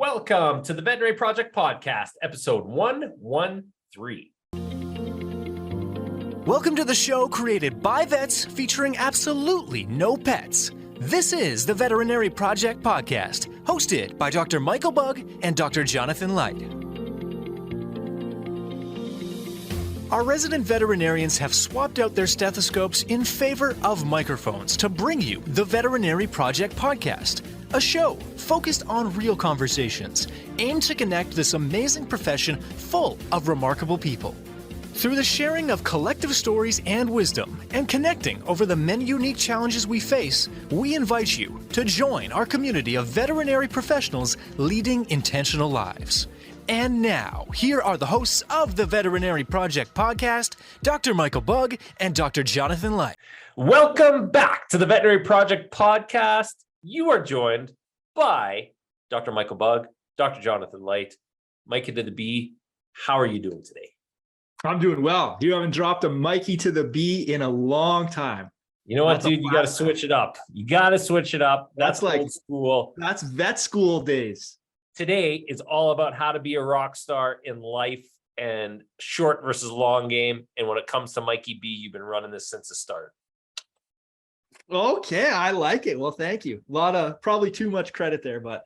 Welcome to the Veterinary Project Podcast, episode 113. Welcome to the show created by vets featuring absolutely no pets. This is the Veterinary Project Podcast, hosted by Dr. Michael Bugg and Dr. Jonathan Leicht. Our resident veterinarians have swapped out their stethoscopes in favor of microphones to bring you the Veterinary Project Podcast, a show focused on real conversations, aimed to connect this amazing profession full of remarkable people. Through the sharing of collective stories and wisdom, and connecting over the many unique challenges we face, we invite you to join our community of veterinary professionals leading intentional lives. And now, here are the hosts of the Veterinary Project Podcast, Dr. Michael Bugg and Dr. Jonathan Leicht. Welcome back to the Veterinary Project Podcast. You are joined by Dr. Michael Bugg, Dr. Jonathan Leicht, Mikey to the B. How are you doing today? I'm doing well. You haven't dropped a Mikey to the B in a long time. You know what, dude? You got to switch it up. You got to switch it up. That's like old school. That's vet school days. Today is all about how to be a rock star in life and short versus long game. And when it comes to Mikey B, you've been running this since the start. Okay, I like it. Well, thank you. A lot of probably too much credit there, but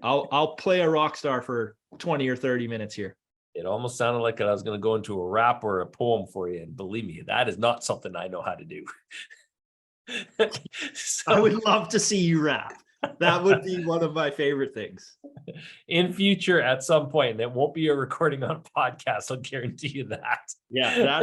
I'll play a rock star for 20 or 30 minutes here. It almost sounded like I was going to go into a rap or a poem for you. And believe me, that is not something I know how to do. So, I would love to see you rap. That would be one of my favorite things. In future, at some point, and it won't be a recording on a podcast. I'll guarantee you that. Yeah,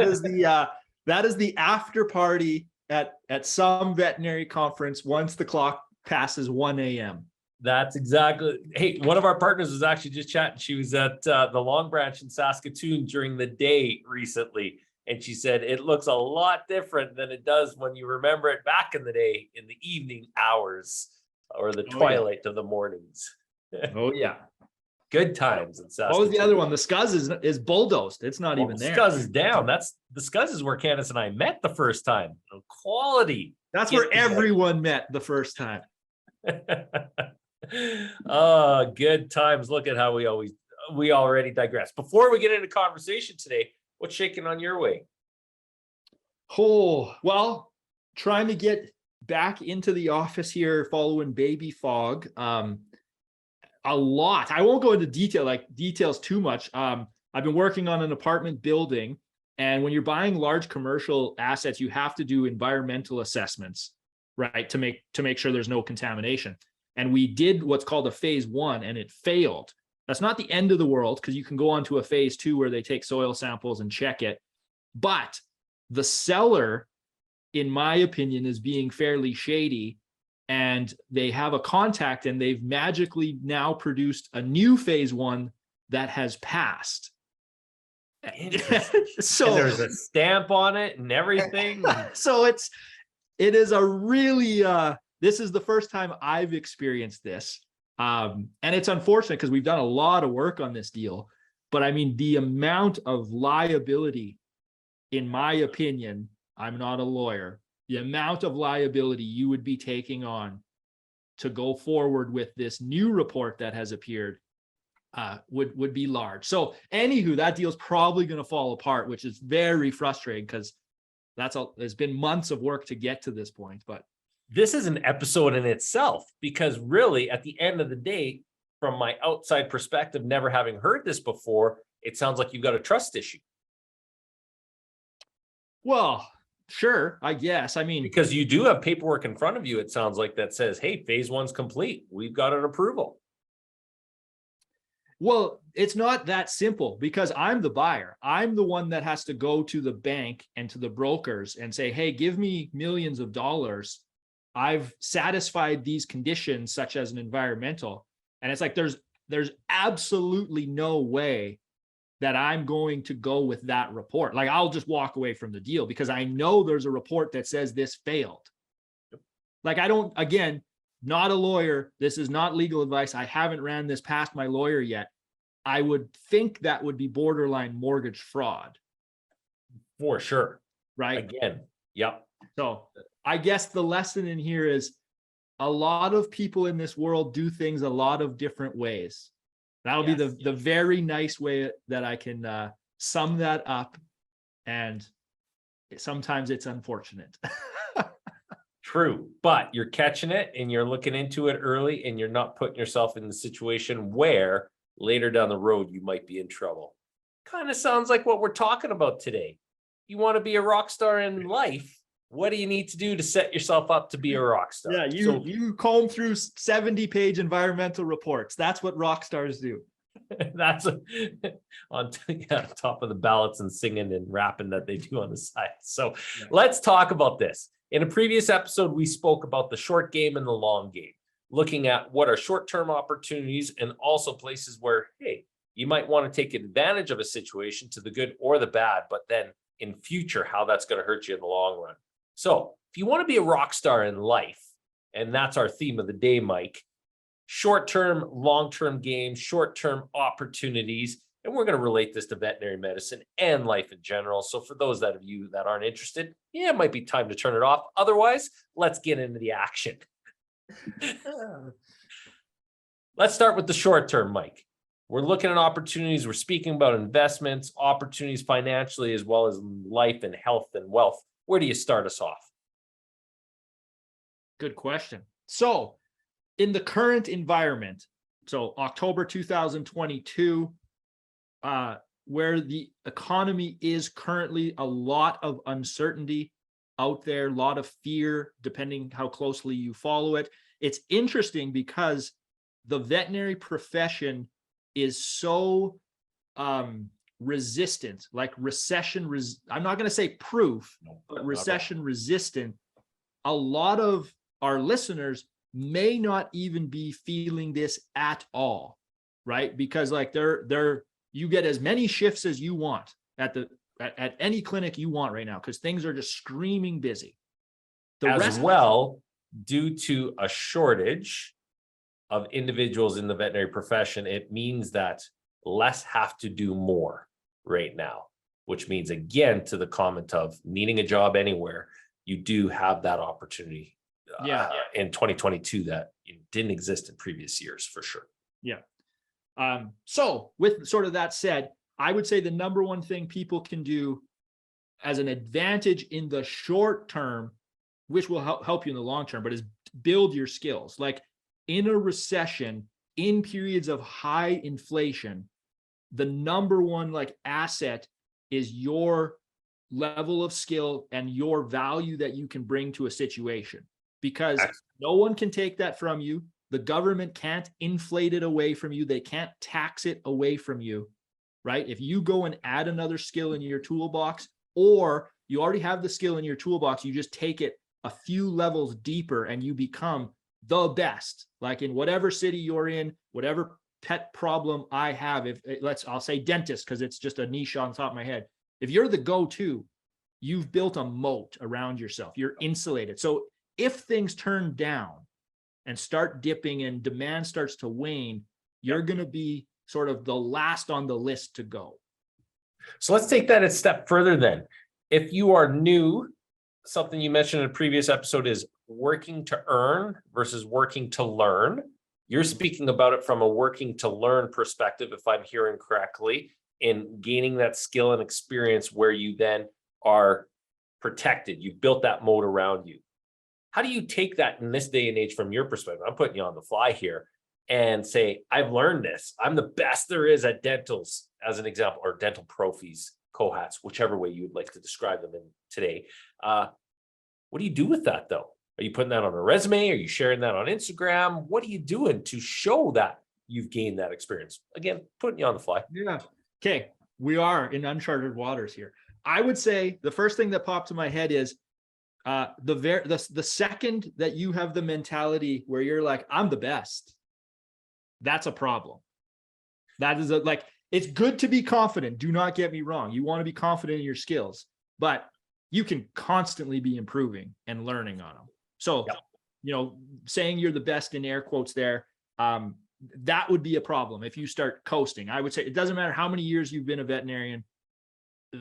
that is the after party at some veterinary conference once the clock passes 1 a.m. That's exactly. Hey, one of our partners was actually just chatting. She was at the Long Branch in Saskatoon during the day recently. And she said, it looks a lot different than it does when you remember it back in the day in the evening hours or the twilight of the mornings. Oh, yeah. Good times in Saskatoon. What was the other one? The Scuzz is bulldozed. It's not even there. Scuzz is down. The Scuzz is where Candace and I met the first time. Quality. That's where everyone met the first time. Oh, good times. Look at how we already digress. Before we get into conversation today, what's shaking on your way? Oh, well, trying to get back into the office here following baby fog. A lot. I won't go into details too much. I've been working on an apartment building, and when you're buying large commercial assets, you have to do environmental assessments, right? To make sure there's no contamination. And we did what's called a phase 1, and it failed. That's not the end of the world, because you can go on to a phase 2 where they take soil samples and check it. But the seller, in my opinion, is being fairly shady, and they have a contact, and they've magically now produced a new phase 1 that has passed. So and there's a stamp on it and everything. So it is a really this is the first time I've experienced this. And it's unfortunate because we've done a lot of work on this deal. But I mean, the amount of liability, in my opinion, I'm not a lawyer, the amount of liability you would be taking on to go forward with this new report that has appeared would be large. So anywho, that deal's probably going to fall apart, which is very frustrating because there's been months of work to get to this point. But this is an episode in itself, because really at the end of the day, from my outside perspective, never having heard this before, it sounds like you've got a trust issue. Well, sure, I guess. I mean, because you do have paperwork in front of you, it sounds like, that says, hey, phase 1's complete. We've got an approval. Well, it's not that simple, because I'm the buyer. I'm the one that has to go to the bank and to the brokers and say, hey, give me millions of dollars. I've satisfied these conditions, such as an environmental. And it's like, there's absolutely no way that I'm going to go with that report. Like, I'll just walk away from the deal because I know there's a report that says this failed. Like, again, not a lawyer. This is not legal advice. I haven't ran this past my lawyer yet. I would think that would be borderline mortgage fraud. For sure. Right. Again. Yep. So I guess the lesson in here is a lot of people in this world do things a lot of different ways. That'll be the very nice way that I can sum that up. And sometimes it's unfortunate. True, but you're catching it and you're looking into it early, and you're not putting yourself in the situation where later down the road you might be in trouble. Kind of sounds like what we're talking about today. You want to be a rock star in life. What do you need to do to set yourself up to be a rock star? Yeah, you comb through 70-page environmental reports. That's what rock stars do. That's on top of the ballots and singing and rapping that they do on the side. So let's talk about this. In a previous episode, we spoke about the short game and the long game, looking at what are short-term opportunities and also places where, hey, you might want to take advantage of a situation to the good or the bad, but then in future, how that's going to hurt you in the long run. So if you want to be a rock star in life, and that's our theme of the day, Mike, short-term, long-term games, short-term opportunities, and we're going to relate this to veterinary medicine and life in general. So for those of you that aren't interested, it might be time to turn it off. Otherwise, let's get into the action. Let's start with the short-term, Mike. We're looking at opportunities. We're speaking about investments, opportunities financially, as well as life and health and wealth. Where do you start us off? Good question. So in the current environment, so October 2022, where the economy is currently, a lot of uncertainty out there, a lot of fear, depending how closely you follow it. It's interesting because the veterinary profession is so resistant, like recession, I'm not going to say proof, but recession resistant. A lot of our listeners may not even be feeling this at all, right? Because like you get as many shifts as you want at any clinic you want right now, because things are just screaming busy. Due to a shortage of individuals in the veterinary profession, it means that less have to do more right now, which means, again, to the comment of needing a job anywhere, you do have that opportunity in 2022 that didn't exist in previous years, for sure. Yeah. So with sort of that said, I would say the number one thing people can do as an advantage in the short term, which will help you in the long term, but is build your skills. Like in a recession, in periods of high inflation, the number one like asset is your level of skill and your value that you can bring to a situation, because no one can take that from you. The government can't inflate it away from you. They can't tax it away from you, right? If you go and add another skill in your toolbox, or you already have the skill in your toolbox, you just take it a few levels deeper and you become the best, like in whatever city you're in, whatever pet problem I have. I'll say dentist, because it's just a niche on top of my head. If you're the go-to, you've built a moat around yourself. You're insulated. So if things turn down and start dipping and demand starts to wane, you're going to be sort of the last on the list to go. So let's take that a step further then. If you are new, something you mentioned in a previous episode is working to earn versus working to learn. You're speaking about it from a working to learn perspective, if I'm hearing correctly, in gaining that skill and experience where you then are protected. You've built that moat around you. How do you take that in this day and age from your perspective? I'm putting you on the fly here, and say, I've learned this. I'm the best there is at dentals, as an example, or dental profis, cohats, whichever way you would like to describe them in today. What do you do with that though? Are you putting that on a resume? Are you sharing that on Instagram? What are you doing to show that you've gained that experience? Again, putting you on the fly. Yeah. Okay. We are in uncharted waters here. I would say the first thing that popped to my head is the second that you have the mentality where you're like, I'm the best, that's a problem. That is it's good to be confident. Do not get me wrong. You want to be confident in your skills, but you can constantly be improving and learning on them. So, saying you're the best in air quotes there, that would be a problem if you start coasting. I would say it doesn't matter how many years you've been a veterinarian,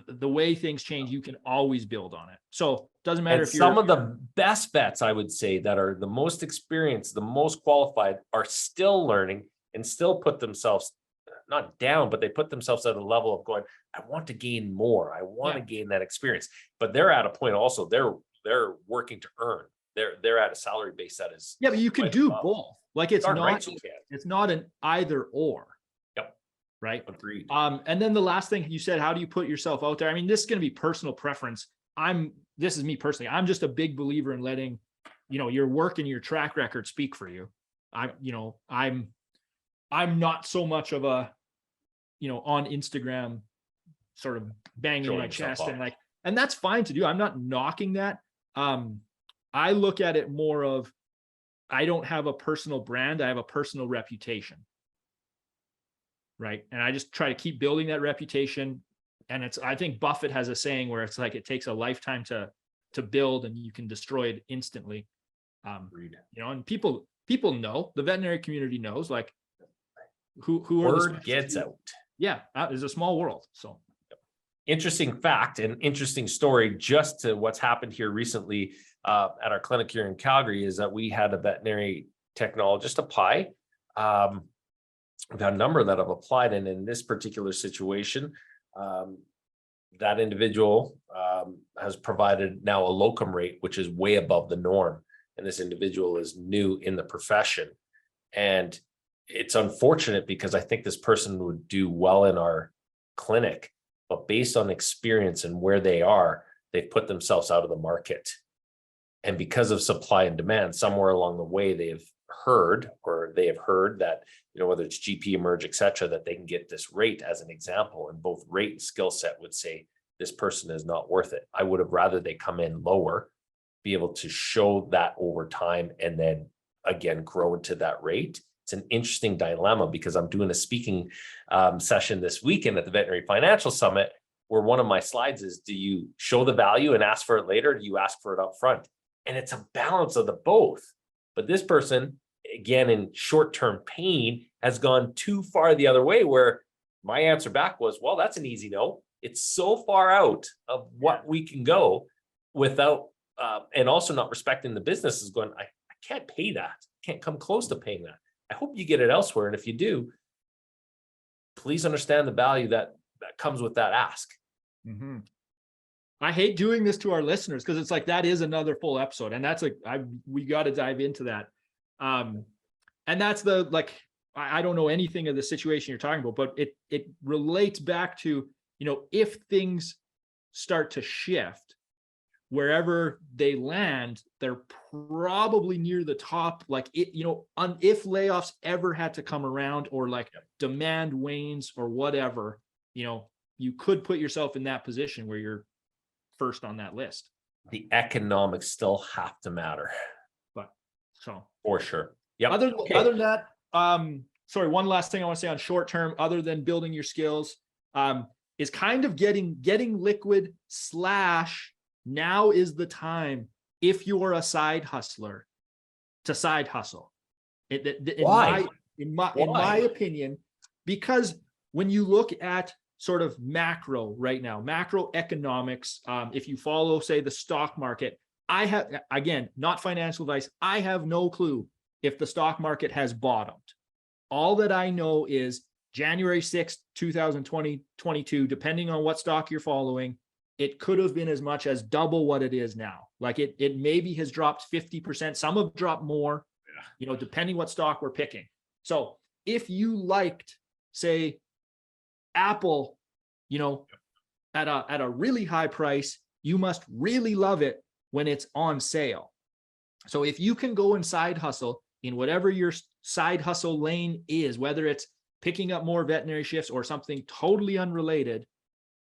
the way things change, you can always build on it. So it doesn't matter if some of the best vets, I would say, that are the most experienced, the most qualified, are still learning and still put themselves not down, but they put themselves at a level of going, I want to gain more. I want to gain that experience. But they're at a point also, they're working to earn. They're at a salary base that is. Yeah, but you can do both. Like it's not an either or. Yep. Right. Agreed. And then the last thing you said, how do you put yourself out there? I mean, this is going to be personal preference. This is me personally. I'm just a big believer in letting, your work and your track record speak for you. I'm not so much of a, on Instagram sort of banging my chest and that's fine to do. I'm not knocking that. I look at it more of, I don't have a personal brand. I have a personal reputation. Right. And I just try to keep building that reputation. And I think Buffett has a saying where it's like, it takes a lifetime to build and you can destroy it instantly. And people know, the veterinary community knows, like who word gets out. Yeah. It's a small world. So interesting fact and interesting story just to what's happened here recently at our clinic here in Calgary is that we had a veterinary technologist apply. We've had a number that have applied, and in this particular situation, that individual has provided now a locum rate, which is way above the norm. And this individual is new in the profession. And it's unfortunate because I think this person would do well in our clinic, but based on experience and where they are, they've put themselves out of the market. And because of supply and demand, somewhere along the way, they have heard that, whether it's GP Emerge, et cetera, that they can get this rate as an example, and both rate and skill set would say this person is not worth it. I would have rather they come in lower, be able to show that over time, and then again, grow into that rate. It's an interesting dilemma because I'm doing a speaking session this weekend at the Veterinary Financial Summit, where one of my slides is, do you show the value and ask for it later? Or do you ask for it up front? And it's a balance of the both. But this person, again, in short-term pain, has gone too far the other way, where my answer back was, well, that's an easy no. It's so far out of what we can go without, and also not respecting the business is going, I can't pay that. Can't come close to paying that. I hope you get it elsewhere. And if you do, please understand the value that comes with that ask. Mm-hmm. I hate doing this to our listeners because it's like, that is another full episode. And that's like, we got to dive into that. And that's I don't know anything of the situation you're talking about, but it relates back to, if things start to shift, wherever they land, they're probably near the top. Like if layoffs ever had to come around, or demand wanes or whatever, you could put yourself in that position where you're first on that list. The economics still have to matter. For sure. Yeah. Other than that, sorry, one last thing I want to say on short term, other than building your skills, is kind of getting liquid / now is the time, if you're a side hustler, to side hustle. Why? In my opinion, because when you look at sort of macro right now, macroeconomics, if you follow, say, the stock market, I have, again, not financial advice, I have no clue if the stock market has bottomed. All that I know is January 6th, 2022, depending on what stock you're following, it could have been as much as double what it is now. Like it maybe has dropped 50%. Some have dropped more, depending what stock we're picking. So if you liked, say, Apple, at a really high price, you must really love it when it's on sale. So if you can go and side hustle in whatever your side hustle lane is, whether it's picking up more veterinary shifts or something totally unrelated,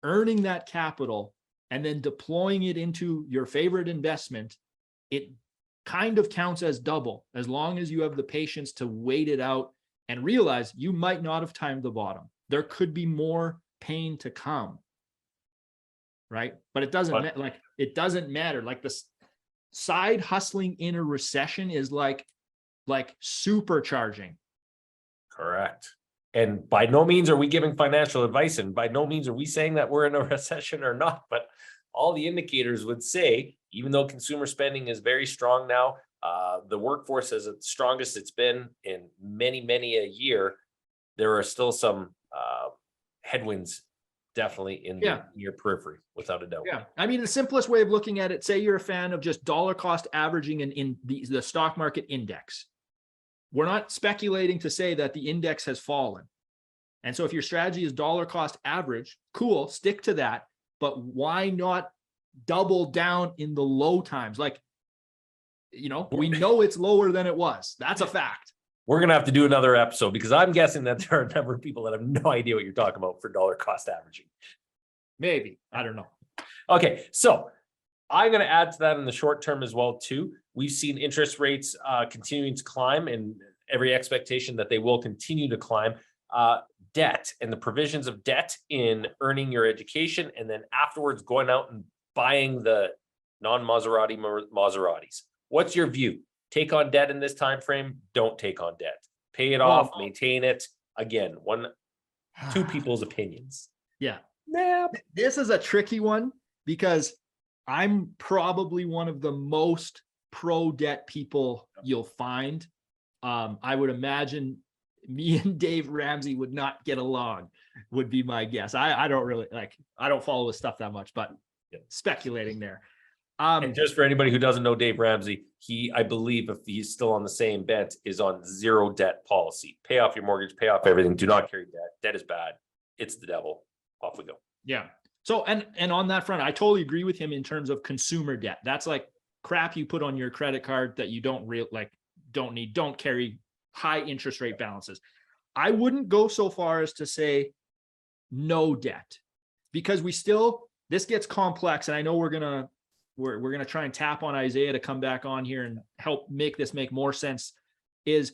earning that capital and then deploying it into your favorite investment, it kind of counts as double, as long as you have the patience to wait it out and realize you might not have timed the bottom. There could be more pain to come. Right. But it doesn't matter. Like the side hustling in a recession is like supercharging. Correct. And by no means are we giving financial advice, and by no means are we saying that we're in a recession or not, but all the indicators would say, even though consumer spending is very strong now, the workforce is at the strongest it's been in many, many a year, there are still some headwinds definitely in your periphery, without a doubt. Yeah. I mean, the simplest way of looking at it, say you're a fan of just dollar cost averaging in the stock market index. We're not speculating to say that the index has fallen. And so if your strategy is dollar cost average, cool, stick to that. But why not double down in the low times? Like, we know it's lower than it was. That's a fact. We're going to have to do another episode because I'm guessing that there are a number of people that have no idea what you're talking about for dollar cost averaging. Maybe. I don't know. Okay. So I'm going to add to that in the short term as well, too. We've seen interest rates continuing to climb, and every expectation that they will continue to climb. Debt and the provisions of debt in earning your education, and then afterwards going out and buying the non-Maserati Maseratis. What's your view? Take on debt in this time frame? Don't take on debt. Pay it off, maintain it. Again, two people's opinions. Yeah. This is a tricky one because I'm probably one of the most pro-debt people you'll find. I would imagine me and Dave Ramsey would not get along, would be my guess. I don't really I don't follow his stuff that much, but speculating there. And just for anybody who doesn't know Dave Ramsey, I believe if he's still on the same bent, is on zero debt policy. Pay off your mortgage, pay off everything. Do not carry debt. Debt is bad. It's the devil. Off we go. Yeah. So, and on that front, I totally agree with him in terms of consumer debt. That's like crap you put on your credit card that you don't need, don't carry high interest rate balances. I wouldn't go so far as to say no debt, because this gets complex. And I know we're going to try and tap on Isaiah to come back on here and help make this make more sense. It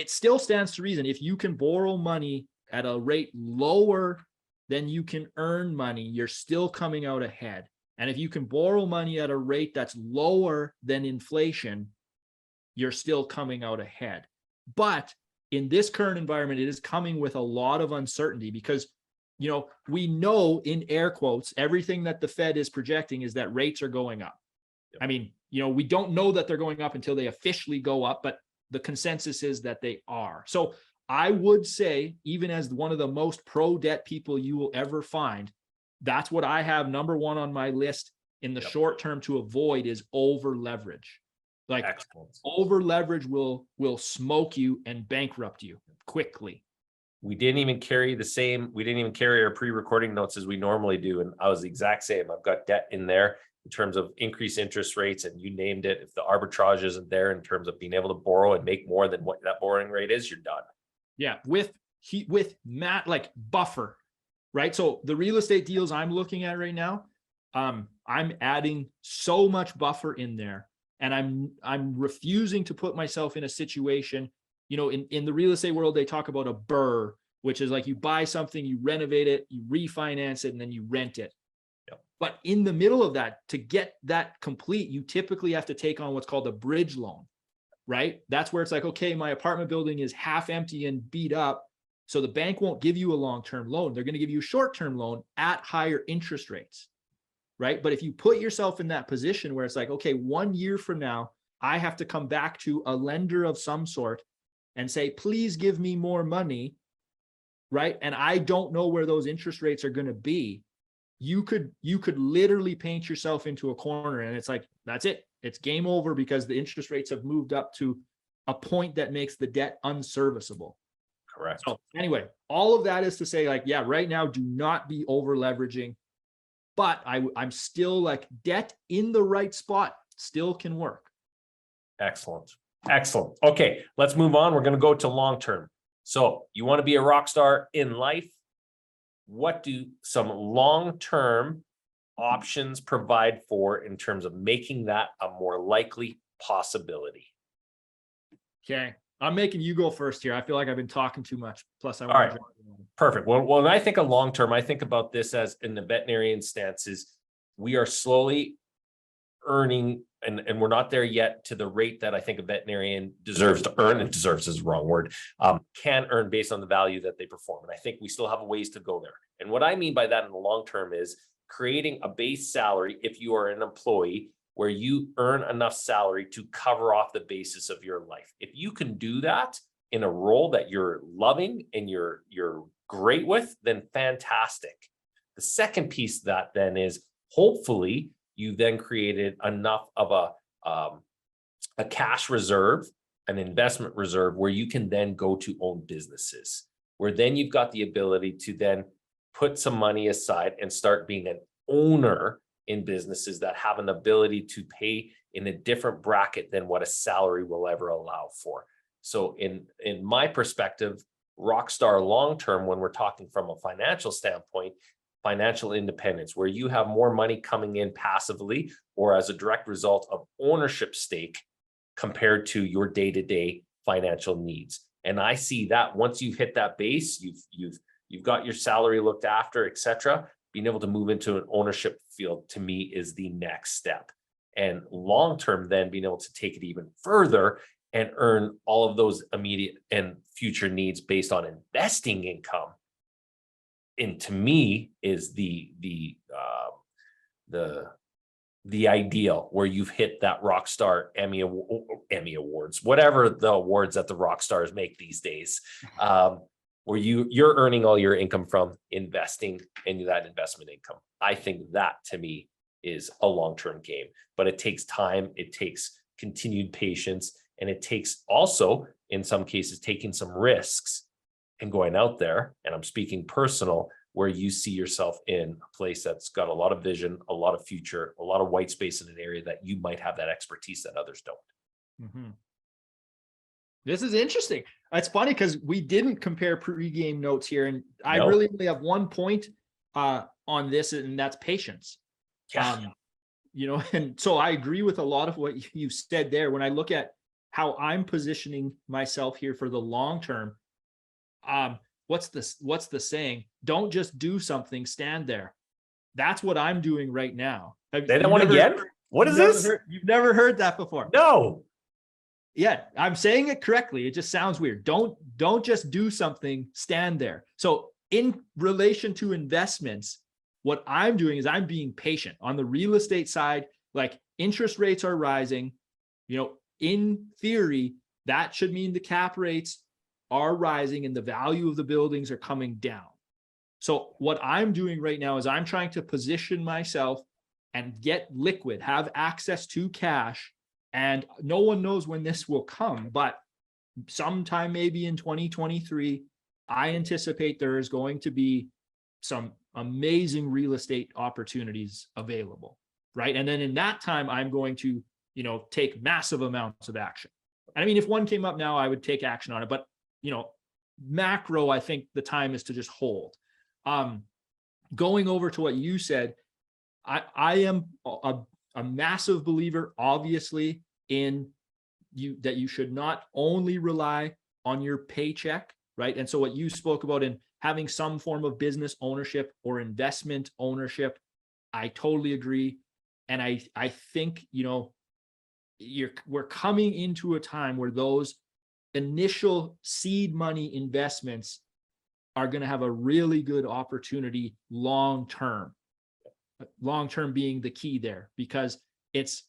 still stands to reason. If you can borrow money at a rate lower than you can earn money, you're still coming out ahead. And if you can borrow money at a rate that's lower than inflation, you're still coming out ahead. But in this current environment, it is coming with a lot of uncertainty because, we know, in air quotes, everything that the Fed is projecting is that rates are going up. I mean, we don't know that they're going up until they officially go up, but the consensus is that they are. So I would say, even as one of the most pro-debt people you will ever find, that's what I have number one on my list in the short term to avoid is over leverage. Over leverage will smoke you and bankrupt you quickly. We didn't even carry our pre-recording notes as we normally do. And I was the exact same. I've got debt in there in terms of increased interest rates, and you named it. If the arbitrage isn't there in terms of being able to borrow and make more than what that borrowing rate is, you're done. Yeah. With buffer, right? So the real estate deals I'm looking at right now, I'm adding so much buffer in there, and I'm refusing to put myself in a situation. In the real estate world, they talk about a BRRRR, which is like you buy something, you renovate it, you refinance it, and then you rent it. Yep. But in the middle of that, to get that complete, you typically have to take on what's called a bridge loan, right? That's where it's like, okay, my apartment building is half empty and beat up, so the bank won't give you a long-term loan. They're going to give you a short-term loan at higher interest rates, right? But if you put yourself in that position where it's like, okay, 1 year from now, I have to come back to a lender of some sort and say, please give me more money, right? And I don't know where those interest rates are going to be. You could literally paint yourself into a corner, and it's like, that's it. It's game over because the interest rates have moved up to a point that makes the debt unserviceable. Correct. So anyway, all of that is to say, right now, do not be over leveraging, but I'm still debt in the right spot still can work. Excellent. Okay, let's move on. We're going to go to long-term. So you want to be a rock star in life? What do some long-term options provide for in terms of making that a more likely possibility? Okay. I'm making you go first here. I feel like I've been talking too much. Plus, I want All right. Perfect. Well, when I think of long-term, I think about this as in the veterinarian stances, we are slowly earning, and we're not there yet to the rate that I think a veterinarian deserves to earn. And deserves is the wrong word, can earn based on the value that they perform. And I think we still have a ways to go there. And what I mean by that in the long term is creating a base salary if you are an employee where you earn enough salary to cover off the basis of your life. If you can do that in a role that you're loving and you're great with, then fantastic. The second piece of that then is hopefully you then created enough of a cash reserve, an investment reserve where you can then go to own businesses, where then you've got the ability to then put some money aside and start being an owner in businesses that have an ability to pay in a different bracket than what a salary will ever allow for. So in my perspective, rockstar long-term, when we're talking from a financial standpoint, financial independence, where you have more money coming in passively or as a direct result of ownership stake compared to your day-to-day financial needs. And I see that once you've hit that base, you've got your salary looked after, et cetera, being able to move into an ownership field to me is the next step. And long-term then being able to take it even further and earn all of those immediate and future needs based on investing income. And to me is the ideal, where you've hit that rock star Emmy awards, whatever the awards that the rock stars make these days, where you're earning all your income from investing in that investment income. I think that to me is a long-term game, but it takes time, it takes continued patience, and it takes also, in some cases, taking some risks and going out there. And I'm speaking personal, where you see yourself in a place that's got a lot of vision, a lot of future, a lot of white space in an area that you might have that expertise that others don't. Mm-hmm. This is interesting. It's funny because we didn't compare pregame notes here, and I really only have one point on this, and that's patience. Yeah. And so I agree with a lot of what you said there. When I look at how I'm positioning myself here for the long term, what's the saying? Don't just do something, stand there. That's what I'm doing right now. Say that one again? What is this? You've never heard that before? No. Yeah, I'm saying it correctly. It just sounds weird. Don't just do something, stand there. So in relation to investments, what I'm doing is I'm being patient. On the real estate side, like interest rates are rising, in theory, that should mean the cap rates are rising and the value of the buildings are coming down. So what I'm doing right now is I'm trying to position myself and get liquid, have access to cash. And no one knows when this will come, but sometime maybe in 2023, I anticipate there is going to be some amazing real estate opportunities available, right? And then in that time, I'm going to, take massive amounts of action. And I mean, if one came up now, I would take action on it, but macro, I think the time is to just hold. Going over to what you said, I am a massive believer, obviously, in that you should not only rely on your paycheck, right? And so what you spoke about in having some form of business ownership or investment ownership, I totally agree. And I think, we're coming into a time where those initial seed money investments are going to have a really good opportunity long-term being the key there, because it's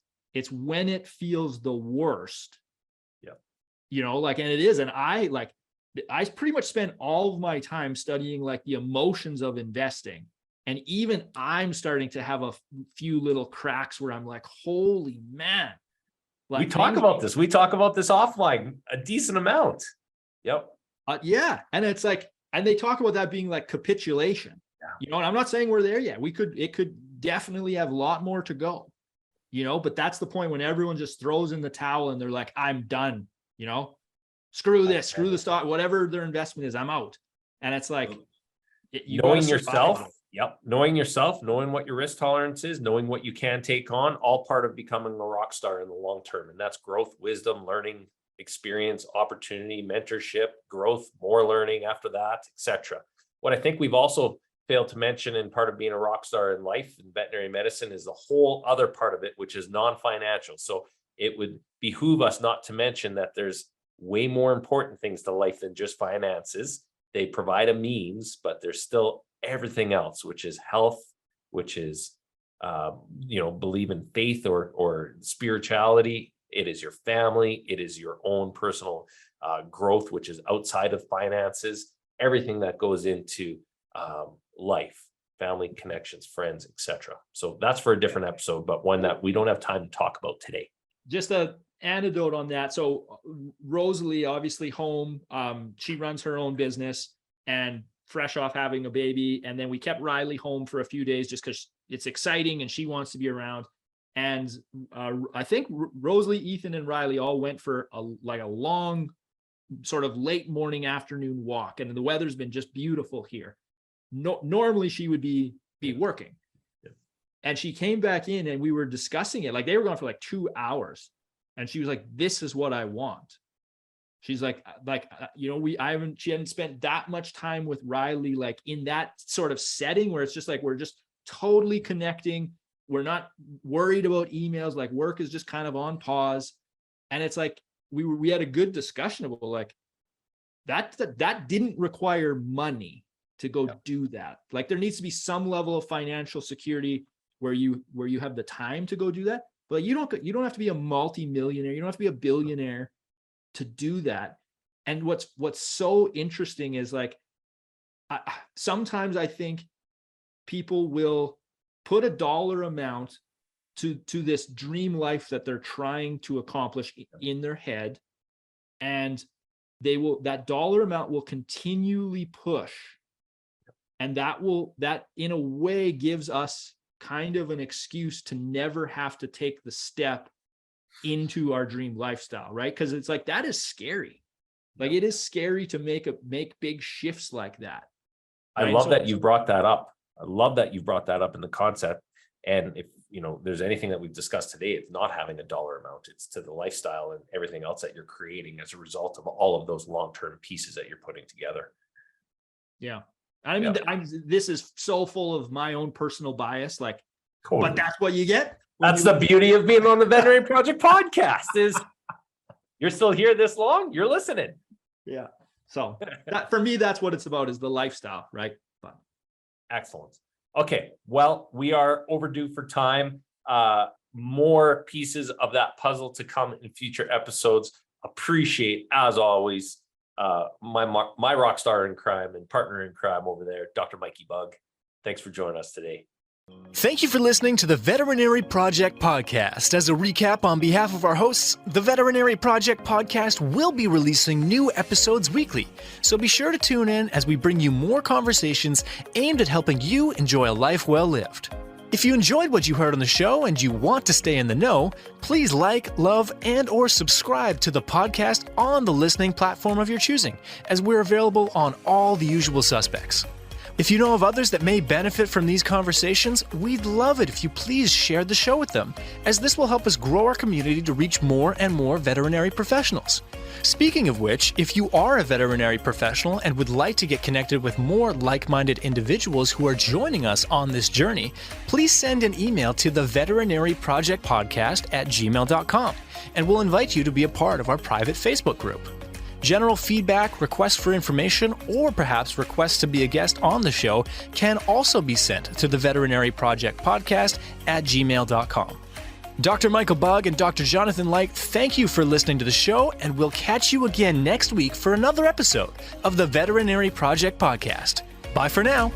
when it feels the worst. Yeah. And it is. And I pretty much spent all of my time studying like the emotions of investing. And even I'm starting to have a few little cracks where I'm like, holy man. We talk about this offline a decent amount. Yep. Yeah. And it's like, and they talk about that being like capitulation. Yeah. And I'm not saying we're there yet. It could definitely have a lot more to go, but that's the point when everyone just throws in the towel and they're like, I'm done, screw this, screw the stock, whatever their investment is, I'm out. And it's like, knowing yourself. Yep. Knowing yourself, knowing what your risk tolerance is, knowing what you can take on, all part of becoming a rock star in the long term. And that's growth, wisdom, learning, experience, opportunity, mentorship, growth, more learning after that, etc. What I think we've also failed to mention in part of being a rock star in life and veterinary medicine is the whole other part of it, which is non-financial. So it would behoove us not to mention that there's way more important things to life than just finances. They provide a means, but there's still everything else, which is health, which is, believe in faith or spirituality. It is your family. It is your own personal growth, which is outside of finances, everything that goes into life, family connections, friends, etc. So that's for a different episode, but one that we don't have time to talk about today. Just a anecdote on that. So Rosalie, obviously home, she runs her own business and fresh off having a baby. And then we kept Riley home for a few days just because it's exciting and she wants to be around. And I think Rosalie, Ethan, and Riley all went for a long sort of late morning, afternoon walk. And the weather's been just beautiful here. Normally she would be working. Yeah. And she came back in and we were discussing it. Like they were gone for like 2 hours. And she was like, this is what I want. She's like, she hadn't spent that much time with Riley, like in that sort of setting where it's just like, we're just totally connecting. We're not worried about emails. Like work is just kind of on pause. And it's like, we had a good discussion about like, that didn't require money to go do that. Like there needs to be some level of financial security where you have the time to go do that. But you don't have to be a multi-millionaire. You don't have to be a billionaire to do that. And what's so interesting is like, sometimes I think people will put a dollar amount to this dream life that they're trying to accomplish in their head. And that dollar amount will continually push. And that in a way gives us kind of an excuse to never have to take the step into our dream lifestyle, right? Because it's like, that is scary. Like it is scary to make big shifts like that. Right? I love that you brought that up. I love that you brought that up in the concept. And if there's anything that we've discussed today, it's not having a dollar amount. It's to the lifestyle and everything else that you're creating as a result of all of those long-term pieces that you're putting together. Yeah. I mean, this is so full of my own personal bias, like, totally. But that's what you get. That's the beauty of being on the Veterinary Project Podcast is you're still here this long, you're listening. Yeah. So for me, that's what it's about, is the lifestyle, right? But excellent. Okay. Well, we are overdue for time. More pieces of that puzzle to come in future episodes. Appreciate, as always, my rock star in crime and partner in crime over there, Dr. Mikey Bugg. Thanks for joining us today. Thank you for listening to the Veterinary Project Podcast. As a recap, on behalf of our hosts, the Veterinary Project Podcast will be releasing new episodes weekly, so be sure to tune in as we bring you more conversations aimed at helping you enjoy a life well lived. If you enjoyed what you heard on the show and you want to stay in the know, please like, love, and or subscribe to the podcast on the listening platform of your choosing, as we're available on all the usual suspects. If you know of others that may benefit from these conversations, we'd love it if you please share the show with them, as this will help us grow our community to reach more and more veterinary professionals. Speaking of which, if you are a veterinary professional and would like to get connected with more like-minded individuals who are joining us on this journey, please send an email to theveterinaryprojectpodcast@gmail.com, and we'll invite you to be a part of our private Facebook group. General feedback, requests for information, or perhaps requests to be a guest on the show can also be sent to the Veterinary Project Podcast @gmail.com. Dr. Michael Bugg and Dr. Jonathan Leicht, thank you for listening to the show, and we'll catch you again next week for another episode of the Veterinary Project Podcast. Bye for now.